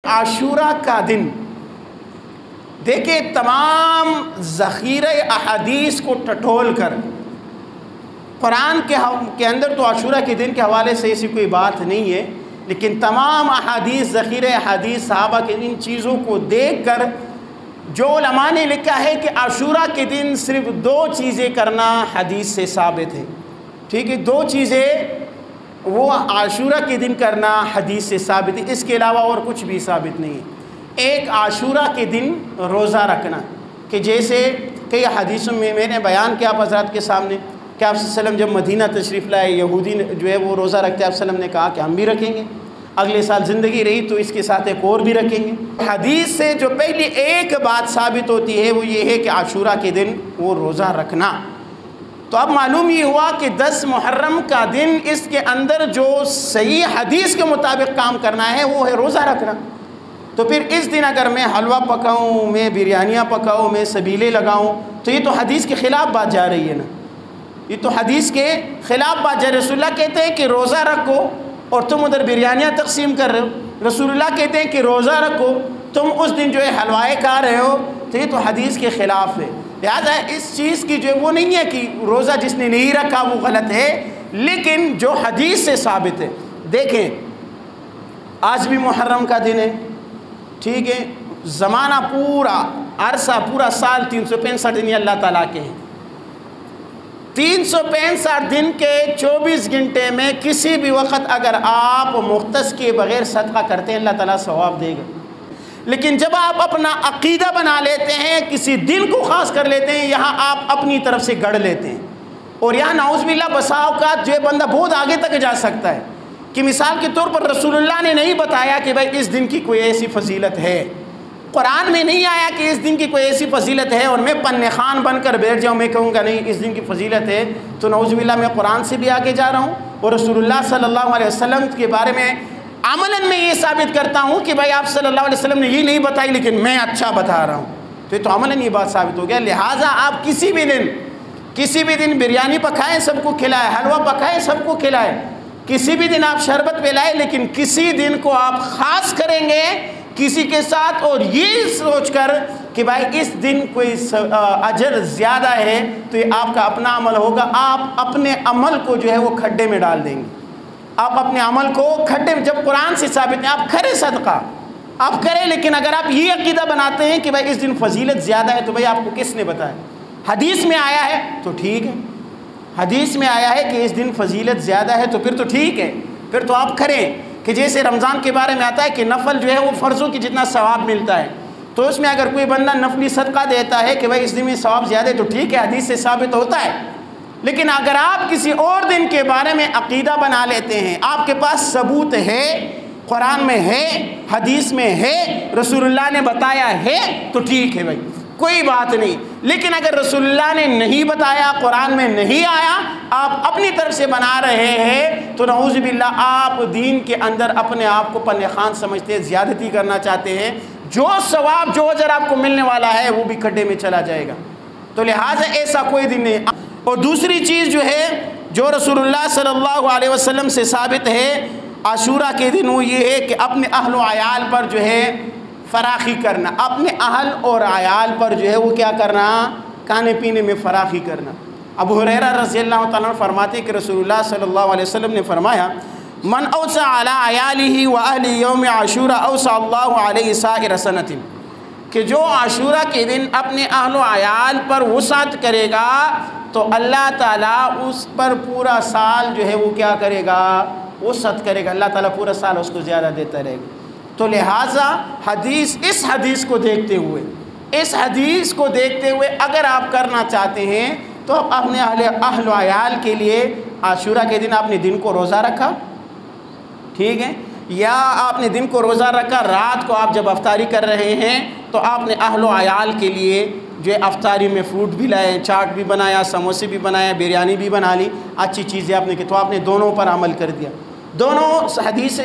عاشورہ کا دن دیکھیں تمام ذخیرہ احادیث کو ٹٹول کر قرآن کے اندر تو عاشورہ کے دن کے حوالے سے ایسی کوئی بات نہیں ہے، لیکن تمام احادیث ذخیرہ احادیث صحابہ کے ان چیزوں کو دیکھ کر جو علماء نے لکھا ہے کہ عاشورہ کے دن صرف دو چیزیں کرنا حدیث سے ثابت ہے، ٹھیک ہے، دو چیزیں وہ عاشورہ کے دن کرنا حدیث سے ثابت ہے، اس کے علاوہ اور کچھ بھی ثابت نہیں ہے۔ ایک عاشورہ کے دن روزہ رکھنا، کہ جیسے کئی حدیثوں میں میں نے بیان کیا آپ حضرات کے سامنے کہ آپ صلی اللہ علیہ وسلم جب مدینہ تشریف لائے، یہودی جو ہے وہ روزہ رکھتے، آپ صلی اللہ علیہ وسلم نے کہا کہ ہم بھی رکھیں گے، اگلے سال زندگی رہی تو اس کے ساتھ ایک اور بھی رکھیں گے۔ حدیث سے جو پہلی ایک بات ثابت ہوتی ہے وہ یہ ہے کہ عاشورہ کے دن وہ روزہ رکھنا۔ تو اب معلوم یہ ہوا کہ 10 محرم کا دن اس کے اندر جو صحیح حدیث کے مطابق کام کرنا ہے وہ ہے روزہ رکھنا۔ تو پھر اس دن اگر میں حلوہ پکاؤں، میں بریانیاں پکاؤں، میں سبیلے لگاؤں تو یہ تو حدیث کے خلاف بات جا رہی ہے نا، یہ تو حدیث کے خلاف بات جا رہی ہے۔ رسول اللہ کہتے ہیں کہ روزہ رکھو اور تم ادھر بریانیاں تقسیم کر رہے ہو، رسول اللہ کہتے ہیں کہ روزہ رکھو تم اس دن جو ہے حلوائے کھا رہے ہو، تو یہ تو حدیث کے خلاف ہے۔ لہذا اس چیز کی جو وہ نہیں ہے کہ روزہ جس نے نہیں رکھا وہ غلط ہے، لیکن جو حدیث سے ثابت ہے۔ دیکھیں آج بھی محرم کا دن ہے، ٹھیک ہے، زمانہ پورا عرصہ پورا سال 365 دن اللہ تعالیٰ کے ہیں، 365 دن کے 24 گھنٹے میں کسی بھی وقت اگر آپ مختص کے بغیر صدقہ کرتے ہیں اللہ تعالیٰ ثواب دے گا۔ لیکن جب آپ اپنا عقیدہ بنا لیتے ہیں، کسی دن کو خاص کر لیتے ہیں، یہاں آپ اپنی طرف سے گڑھ لیتے ہیں، اور یہاں نعوذ باللہ بسا اوقات جو بندہ بہت آگے تک جا سکتا ہے کہ مثال کے طور پر رسول اللہ نے نہیں بتایا کہ بھائی اس دن کی کوئی ایسی فضیلت ہے، قرآن میں نہیں آیا کہ اس دن کی کوئی ایسی فضیلت ہے، اور میں پن خان بن کر بیٹھ جاؤں، میں کہوں گا نہیں اس دن کی فضیلت ہے، تو نعوذ باللہ میں قرآن سے بھی آگے جا رہا ہوں اور رسول اللہ صلی اللہ علیہ وسلم کے بارے میں عملاً میں یہ ثابت کرتا ہوں کہ بھائی آپ صلی اللہ علیہ وسلم نے یہ نہیں بتائی لیکن میں اچھا بتا رہا ہوں، تو یہ تو عملاً یہ بات ثابت ہو گیا۔ لہٰذا آپ کسی بھی دن بریانی پکائیں سب کو کھلائیں، حلوہ پکائیں سب کو کھلائیں، کسی بھی دن آپ شربت پلائیں، لیکن کسی دن کو آپ خاص کریں گے کسی کے ساتھ اور یہ سوچ کر کہ بھائی اس دن کوئی اجر زیادہ ہے، تو یہ آپ کا اپنا عمل ہوگا، آپ اپنے عمل کو جو ہے وہ کھڈے میں ڈال دیں گے، آپ اپنے عمل کو کھڈے میں، جب قرآن سے ثابت ہے آپ کریں صدقہ آپ کریں، لیکن اگر آپ یہ عقیدہ بناتے ہیں کہ بھائی اس دن فضیلت زیادہ ہے تو بھائی آپ کو کس نے بتایا؟ حدیث میں آیا ہے تو ٹھیک ہے، حدیث میں آیا ہے کہ اس دن فضیلت زیادہ ہے تو پھر تو ٹھیک ہے، پھر تو آپ کریں۔ کہ جیسے رمضان کے بارے میں آتا ہے کہ نفل جو ہے وہ فرضوں کی جتنا ثواب ملتا ہے، تو اس میں اگر کوئی بندہ نفلی صدقہ دیتا ہے کہ بھائی اس دن میں ثواب زیادہ ہے تو ٹھیک ہے، حدیث سے ثابت ہوتا ہے۔ لیکن اگر آپ کسی اور دن کے بارے میں عقیدہ بنا لیتے ہیں، آپ کے پاس ثبوت ہے، قرآن میں ہے، حدیث میں ہے، رسول اللہ نے بتایا ہے، تو ٹھیک ہے بھائی کوئی بات نہیں۔ لیکن اگر رسول اللہ نے نہیں بتایا، قرآن میں نہیں آیا، آپ اپنی طرف سے بنا رہے ہیں، تو نعوذ باللہ آپ دین کے اندر اپنے آپ کو پن خان سمجھتے ہیں، زیادتی کرنا چاہتے ہیں، جو ثواب جو اجر آپ کو ملنے والا ہے وہ بھی کھڈے میں چلا جائے گا۔ تو لہٰذا ایسا کوئی دن نہیں۔ اور دوسری چیز جو ہے جو رسول اللہ صلی اللہ علیہ وسلم سے ثابت ہے عاشورہ کے دن، وہ یہ ہے کہ اپنے اہل و عیال پر جو ہے فراخی کرنا، اپنے اہل اور عیال پر جو ہے وہ کیا کرنا، کھانے پینے میں فراخی کرنا۔ ابو ہریرہ رضی اللہ تعالیٰ عنہ فرماتے ہیں کہ رسول اللہ صلی اللہ علیہ وسلم نے فرمایا من اوسع علی عیالہ و اہل یوم عاشورہ اوسع اللہ علیہ سائر سنۃ، کہ جو عاشورہ کے دن اپنے اہل و عیال پر وسعت کرے گا تو اللہ تعالیٰ اس پر پورا سال جو ہے وہ کیا کرے گا، وسعت کرے گا، اللہ تعالیٰ پورا سال اس کو زیادہ دیتا رہے گا۔ تو لہٰذا اس حدیث کو دیکھتے ہوئے اگر آپ کرنا چاہتے ہیں تو آپ اپنے اہل و عیال کے لیے عاشورہ کے دن آپ نے دن کو روزہ رکھا، ٹھیک ہے، یا آپ نے دن کو روزہ رکھا، رات کو آپ جب افطاری کر رہے ہیں تو آپ نے اہل و عیال کے لیے جو افطاری میں فروٹ بھی لائے، چاٹ بھی بنایا، سموسے بھی بنایا، بریانی بھی بنا لی، اچھی چیزیں آپ نے کی، تو آپ نے دونوں پر عمل کر دیا۔ دونوں حدیث سے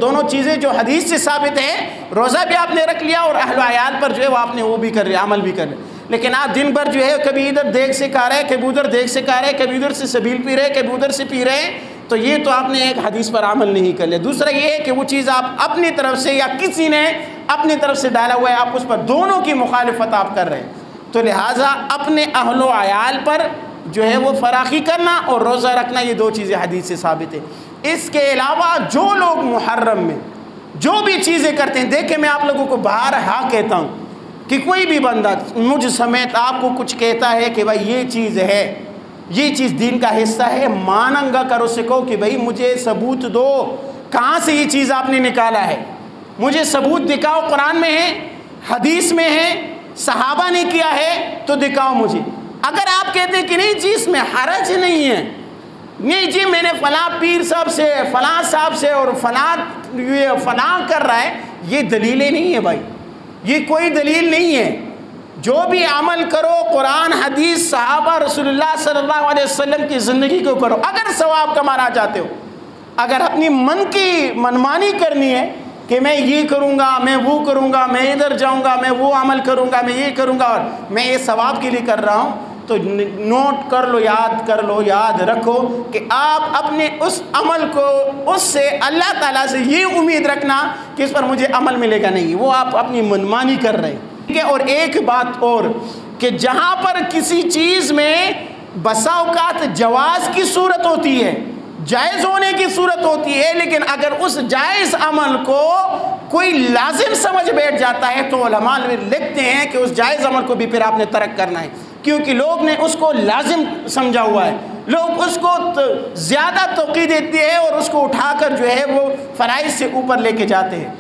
دونوں چیزیں جو حدیث سے ثابت ہیں، روزہ بھی آپ نے رکھ لیا اور اہل و عیال پر جو ہے وہ آپ نے وہ بھی کر لیا، عمل بھی کر لیا۔ لیکن آپ دن بھر جو ہے کبھی ادھر دیگ سے کھا رہے ہیں، کبھی ادھر دیگ سے کھا رہے ہیں، کبھی ادھر سے سبیل پی رہے ہیں، کبھی ادھر سے پی رہے ہیں، تو یہ تو آپ نے ایک حدیث پر عمل نہیں کر لیا۔ دوسرا یہ ہے کہ وہ چیز آپ اپنی طرف سے یا کسی نے اپنی طرف سے ڈالا ہوا ہے، آپ اس پر دونوں کی مخالفت آپ کر رہے ہیں۔ تو لہٰذا اپنے اہل و عیال پر جو ہے وہ فراخی کرنا اور روزہ رکھنا، یہ دو چیزیں حدیث سے ثابت ہیں۔ اس کے علاوہ جو لوگ محرم میں جو بھی چیزیں کرتے ہیں، دیکھیں میں آپ لوگوں کو بارہا کہتا ہوں کہ کوئی بھی بندہ مجھ سمیت آپ کو کچھ کہتا ہے کہ بھائی یہ چیز ہے، یہ چیز دین کا حصہ ہے، ماننگا کرو سے کہو کہ بھائی مجھے ثبوت دو، کہاں سے یہ چیز آپ نے نکالا ہے، مجھے ثبوت دکھاؤ، قرآن میں ہے، حدیث میں ہے، صحابہ نے کیا ہے تو دکھاؤ مجھے۔ اگر آپ کہتے ہیں کہ نہیں جی اس میں حرج نہیں ہے، نہیں جی میں نے فلاں پیر صاحب سے، فلاں صاحب سے اور فلاں کر رہا ہے، یہ دلیلیں نہیں ہیں بھائی، یہ کوئی دلیل نہیں ہے۔ جو بھی عمل کرو قرآن حدیث صحابہ رسول اللہ صلی اللہ علیہ وسلم کی زندگی کو کرو، اگر ثواب کمانا چاہتے ہو۔ اگر اپنی من کی منمانی کرنی ہے کہ میں یہ کروں گا، میں وہ کروں گا، میں ادھر جاؤں گا، میں وہ عمل کروں گا، میں یہ کروں گا اور میں یہ ثواب کے لیے کر رہا ہوں، تو نوٹ کر لو، یاد کر لو، یاد رکھو کہ آپ اپنے اس عمل کو اس سے اللہ تعالیٰ سے یہ امید رکھنا کہ اس پر مجھے عمل ملے گا، نہیں، وہ آپ اپنی منمانی کر رہے ہیں۔ اور ایک بات اور کہ جہاں پر کسی چیز میں بسا اوقات جواز کی صورت ہوتی ہے، جائز ہونے کی صورت ہوتی ہے، لیکن اگر اس جائز عمل کو کوئی لازم سمجھ بیٹھ جاتا ہے تو علماء لکھتے ہیں کہ اس جائز عمل کو بھی پھر آپ نے ترک کرنا ہے، کیونکہ لوگ نے اس کو لازم سمجھا ہوا ہے، لوگ اس کو زیادہ توقع دیتے ہیں اور اس کو اٹھا کر جو ہے وہ فرائض سے اوپر لے کے جاتے ہیں۔